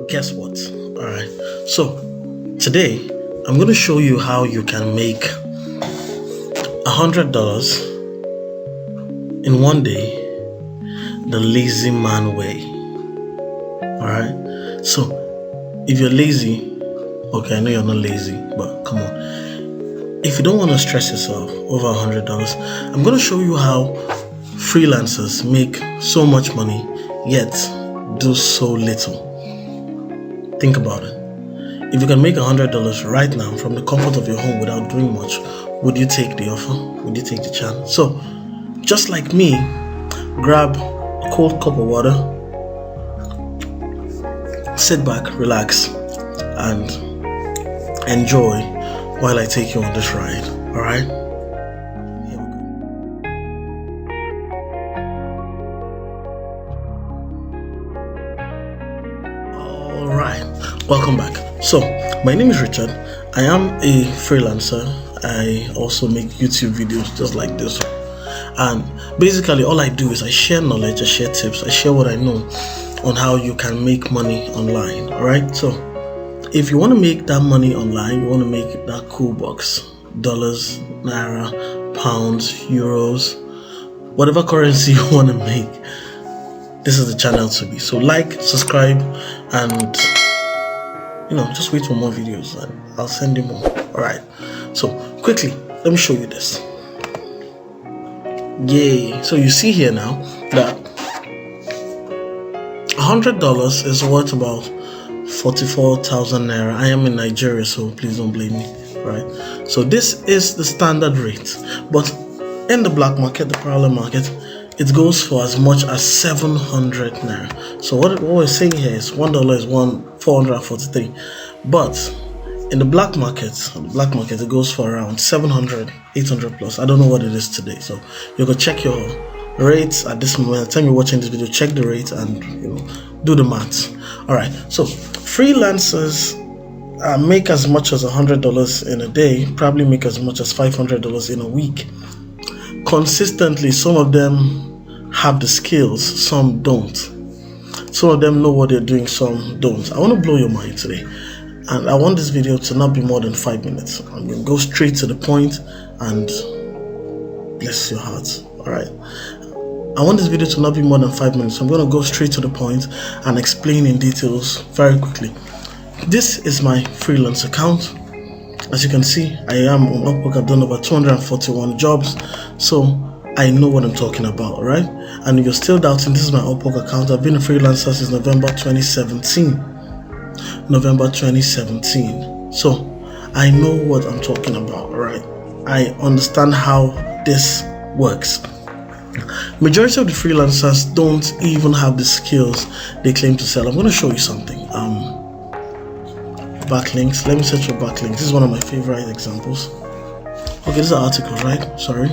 Guess what? Alright, so today I'm going to show you how you can make $100 in one day the lazy man way. Alright, so if you're lazy, okay, I know you're not lazy, but come on. If you don't want to stress yourself over $100, I'm going to show you how freelancers make so much money yet do so little. Think about it. If you can make $100 right now from the comfort of your home without doing much, would you take the offer? Would you take the chance? So, just like me, grab a cold cup of water, sit back, relax, and enjoy while I take you on this ride. Alright? Here we go. Alright, welcome back. So, my name is Richard. I am a freelancer. I also make YouTube videos just like this. And basically, all I do is I share knowledge, I share tips, I share what I know on how you can make money online. Alright, so if you want to make that money online, you want to make that cool bucks, dollars, naira, pounds, euros, whatever currency you want to make, this is the channel to be. So like, subscribe, and just wait for more videos and I'll send you more. Alright, so quickly, let me show you this. Yay! So you see here now that $100 is worth about 44,000 naira. I am in Nigeria, so please don't blame me. Right? So this is the standard rate, but in the black market, the parallel market, it goes for as much as 700 naira. So what we're saying here is $1 is 443, but in the black market, it goes for around 700, 800 plus. I don't know what it is today, so you can check your rates at this moment. At the time you're watching this video, check the rate and do the maths. All right, so freelancers make as much as $100 in a day, probably make as much as $500 in a week. Consistently, some of them have the skills, some don't. Some of them know what they're doing, some don't. I want to blow your mind today, and I want this video to not be more than 5 minutes. I'm going to go straight to the point and bless your heart. All right, I want this video to not be more than 5 minutes. So I'm going to go straight to the point and explain in details very quickly. This is my freelance account. As you can see, I am on Upwork. I've done over 241 jobs, so I know what I'm talking about, right? And if you're still doubting, this is my Upwork account. I've been a freelancer since November 2017. So I know what I'm talking about, right? I understand how this works. Majority of the freelancers don't even have the skills they claim to sell. I'm going to show you something. Backlinks. Let me search for backlinks. This is one of my favorite examples. Okay, this is an article, right? Sorry.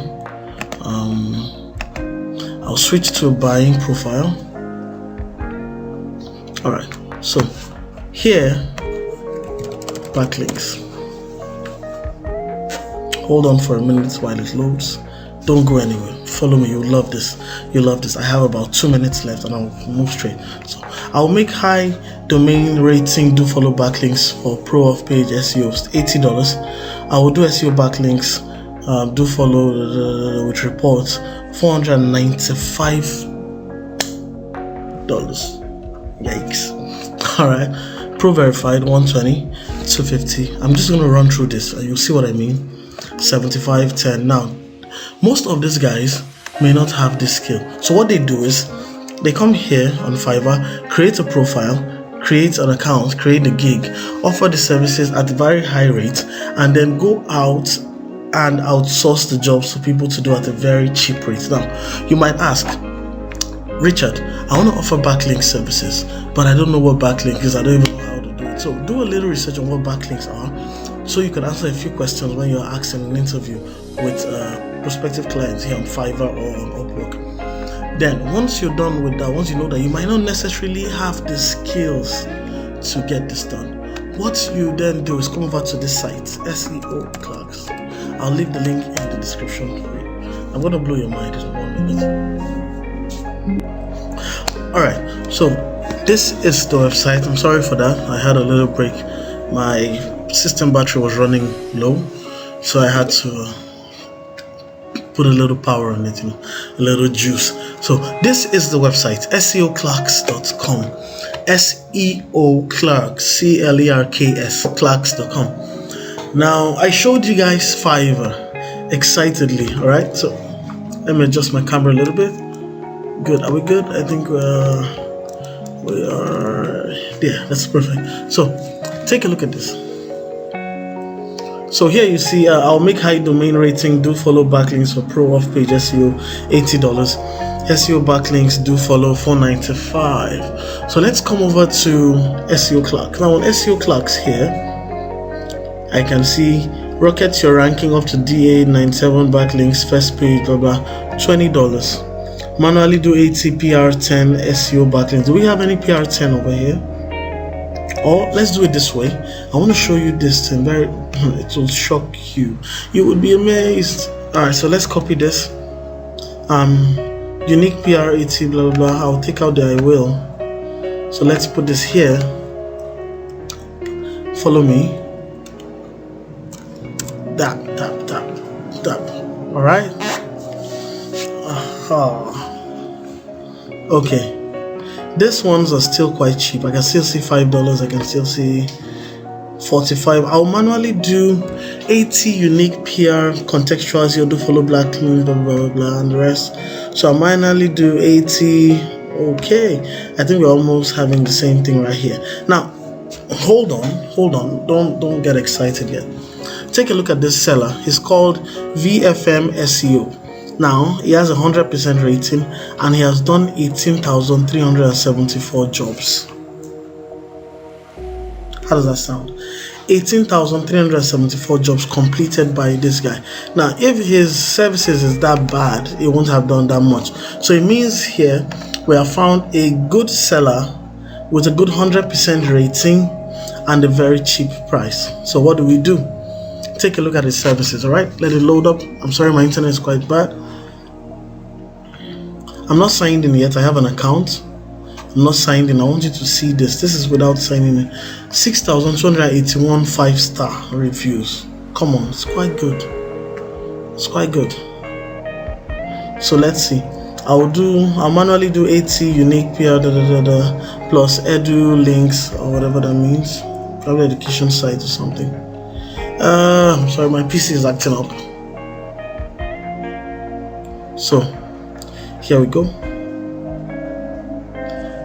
I'll switch to a buying profile. Alright, so here, backlinks. Hold on for a minute while it loads. Don't go anywhere. Follow me. You'll love this. You'll love this. I have about 2 minutes left and I'll move straight. So I'll make high domain rating do follow backlinks for pro off page SEO, $80. I will do SEO backlinks, do follow with reports, $495. Yikes. Alright. Pro verified, 120, 250. I'm just going to run through this and you'll see what I mean. 75, 10. Now, most of these guys may not have this skill. So what they do is they come here on Fiverr, create a profile, create an account, create a gig, offer the services at a very high rate, and then go out and outsource the jobs for people to do at a very cheap rate. Now, you might ask, Richard, I want to offer backlink services, but I don't know what backlink is. I don't even know how to do it. So do a little research on what backlinks are, so you can answer a few questions when you're asking an interview with prospective clients here on Fiverr or on Upwork. Then once you're done with that, once you know that you might not necessarily have the skills to get this done, what you then do is come over to this site, SEO Clerks. I'll leave the link in the description for you. I'm going to blow your mind in 1 minute. Alright, so This is the website. I'm sorry for that. I had a little break. My system battery was running low, so I had to put a little power on it, a little juice. So this is the website, seoclerks.com. SEO Clerks, CLERKS, Clerks.com. Now I showed you guys Fiverr excitedly. All right, so let me adjust my camera a little bit. Good. Are we good? I think we are. Yeah, that's perfect. So take a look at this. So here you see, I'll make high domain rating, do follow backlinks for pro off-page SEO, $80. SEO backlinks, do follow, $4.95. So let's come over to SEO Clerks. Now on SEO Clerks here, I can see rocket your ranking up to DA 97 backlinks, first page, blah blah, $20. Manually do 80 PR10 SEO backlinks. Do we have any PR10 over here? Or let's do it this way. I want to show you this thing. It will shock you. You would be amazed. Alright, so let's copy this. Unique PR80, blah blah blah. I'll take out the I will. So let's put this here. Follow me. Tap. Alright. Okay. These ones are still quite cheap. I can still see $5. I can still see $45. I'll manually do 80 unique PR contextual SEO, do follow black links, blah blah blah, and the rest. So I'll manually do 80. Okay, I think we're almost having the same thing right here. Now, hold on. Don't get excited yet. Take a look at this seller. He's called VFM SEO. Now he has 100% rating and he has done 18,374 jobs. How does that sound? 18,374 jobs completed by this guy. Now if his services is that bad, he won't have done that much. So it means here we have found a good seller with a good 100% rating and a very cheap price. So what do? Take a look at his services. All right, let it load up. I'm sorry, my internet is quite bad. I'm not signed in yet. I have an account. I'm not signed in. I want you to see this. This is without signing in. 6,281 5-star reviews. Come on, it's quite good. It's quite good. So let's see. I'll manually do 80 unique PR plus edu links or whatever that means. Probably education site or something. I'm sorry, my PC is acting up. So here we go.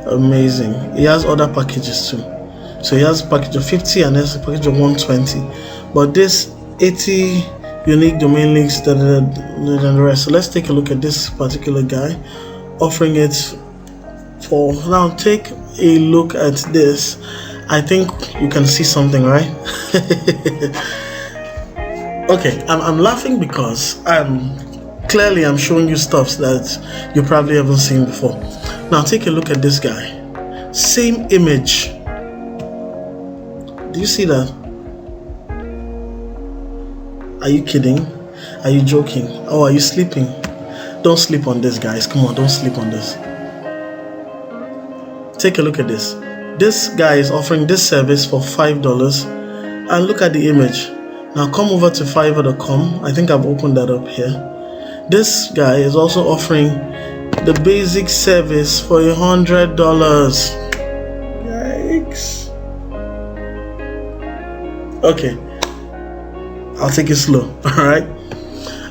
Amazing. He has other packages too. So he has a package of 50 and there's a package of 120. But this 80 unique domain links and the rest. So let's take a look at this particular guy offering it for. Now take a look at this. I think you can see something, right? Okay, I'm laughing because I'm showing you stuff that you probably haven't seen before. Now take a look at this guy. Same image. Do you see that? Are you kidding? Are you joking? Oh, are you sleeping? Don't sleep on this, guys. Come on, don't sleep on this. Take a look at this. This guy is offering this service for $5. And look at the image. Now come over to Fiverr.com. I think I've opened that up here. This guy is also offering the basic service for $100. Yikes. Okay, I'll take it slow. All right,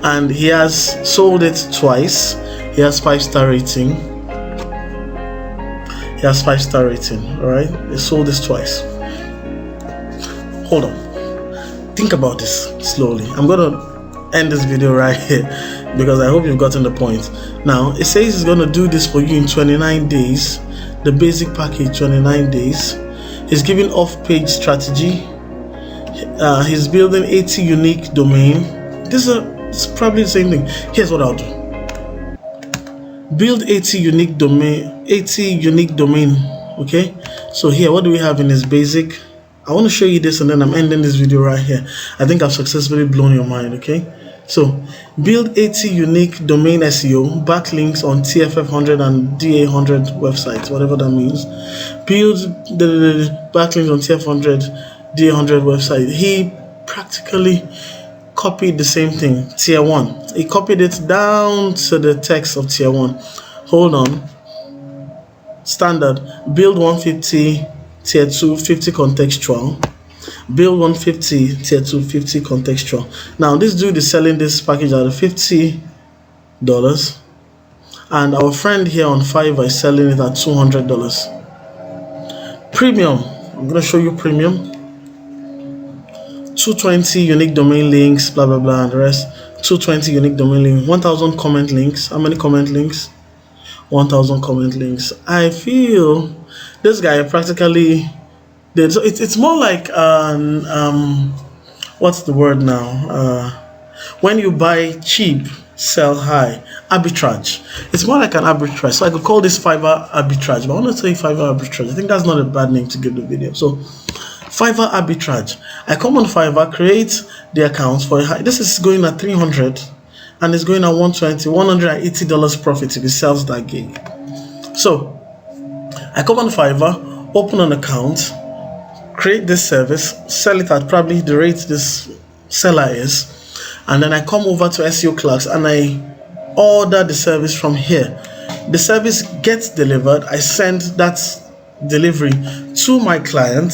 and he has sold it twice. He has 5-star rating. He has 5-star rating. All right, he sold this twice. Hold on, think about this slowly. I'm gonna end this video right here because I hope you've gotten the point. Now it says it's going to do this for you in 29 days, the basic package, 29 days. He's giving off-page strategy. He's building 80 unique domain. This is probably the same thing. Here's what I'll do. Build 80 unique domain. Okay, so here what do we have in his basic? I want to show you this and then I'm ending this video right here. I think I've successfully blown your mind. Okay, So build 80 unique domain SEO backlinks on TFF100 and DA100 websites, whatever that means. Build the backlinks on TF100, DA100 website. He practically copied the same thing, tier 1. He copied it down to the text of tier 1. Hold on. Standard, build 150, tier 2, 50 contextual. Build 150, tier 2, 50 contextual. Now, this dude is selling this package at $50. And our friend here on Fiverr is selling it at $200. Premium, I'm going to show you premium. 220 unique domain links, blah blah blah, and the rest. 220 unique domain links, 1000 comment links. How many comment links? 1000 comment links. I feel this guy practically did. So it's more like what's the word now? When you buy cheap, sell high. Arbitrage. It's more like an arbitrage. So I could call this Fiverr Arbitrage, but I want to say Fiverr Arbitrage. I think that's not a bad name to give the video. So Fiverr Arbitrage. I come on Fiverr, create the accounts for this is going at 300 and it's going at 120, $180 profit if he sells that gig. So I come on Fiverr, open an account, create this service, sell it at probably the rate this seller is, and then I come over to SEO Clerks and I order the service from here. The service gets delivered. I send that delivery to my client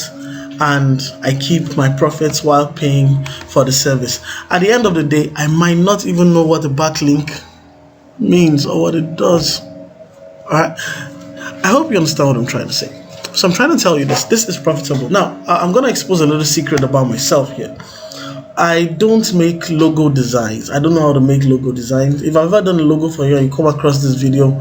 and I keep my profits while paying for the service. At the end of the day, I might not even know what the backlink means or what it does. Alright, I hope you understand what I'm trying to say. So I'm trying to tell you this is profitable. Now, I'm going to expose a little secret about myself here. I don't make logo designs. I don't know how to make logo designs. If I've ever done a logo for you and you come across this video,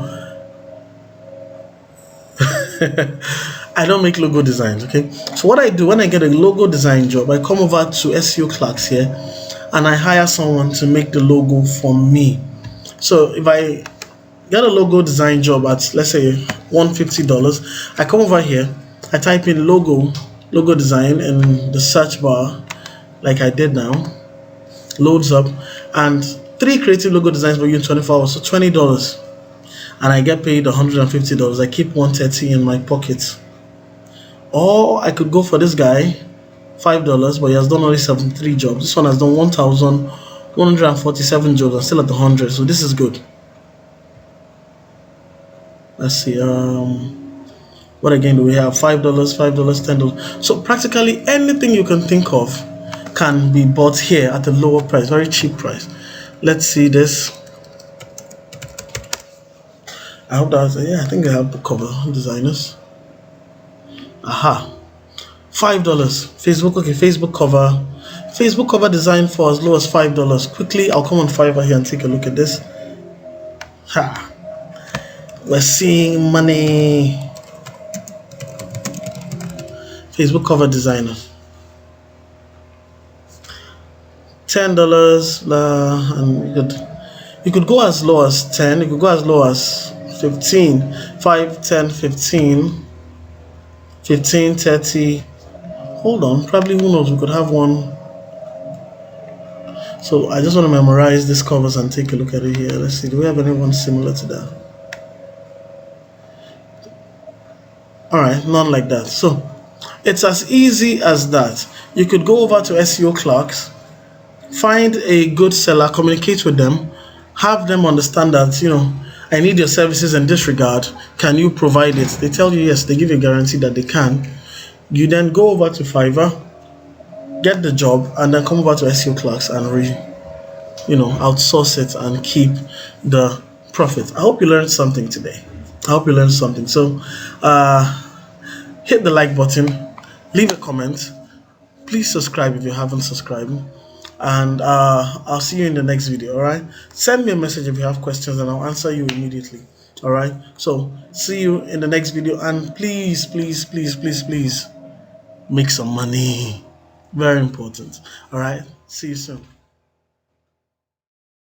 I don't make logo designs, okay? So what I do when I get a logo design job, I come over to SEO Clerks here and I hire someone to make the logo for me. So if I get a logo design job at, let's say, $150, I come over here, I type in logo design in the search bar, like I did now, loads up, and 3 creative logo designs for you in 24 hours, so $20. And I get paid $150. I keep $130 in my pocket. Or I could go for this guy, $5, but he has done only 73 jobs. This one has done 1,147 jobs and still at 100, so this is good. Let's see, what again do we have? $5, $10. So practically anything you can think of can be bought here at a lower price, very cheap price. Let's see this. I hope that's, yeah, I think I have the cover designers. Aha, $5. Facebook, okay, Facebook cover design for as low as $5. Quickly, I'll come on Fiverr here and take a look at this. Ha, we're seeing money. Facebook cover designer, $10. And you could go as low as 10. You could go as low as 15, 5, 10, 15, 15, 30. Hold on, probably, who knows, we could have one. So I just want to memorize these covers and take a look at it here. Let's see, do we have anyone similar to that? Alright, none like that. So it's as easy as that. You could go over to SEO Clerks, find a good seller, communicate with them, have them understand that, you know, I need your services in this regard. Can you provide it? They tell you yes, they give you a guarantee that they can. You then go over to Fiverr, get the job, and then come over to SEO Clerks and outsource it and keep the profit. I hope you learned something today. So hit the like button, leave a comment, please subscribe if you haven't subscribed, and I'll see you in the next video. All right, send me a message if you have questions and I'll answer you immediately. All right, so see you in the next video, and please make some money, very important. All right, see you soon.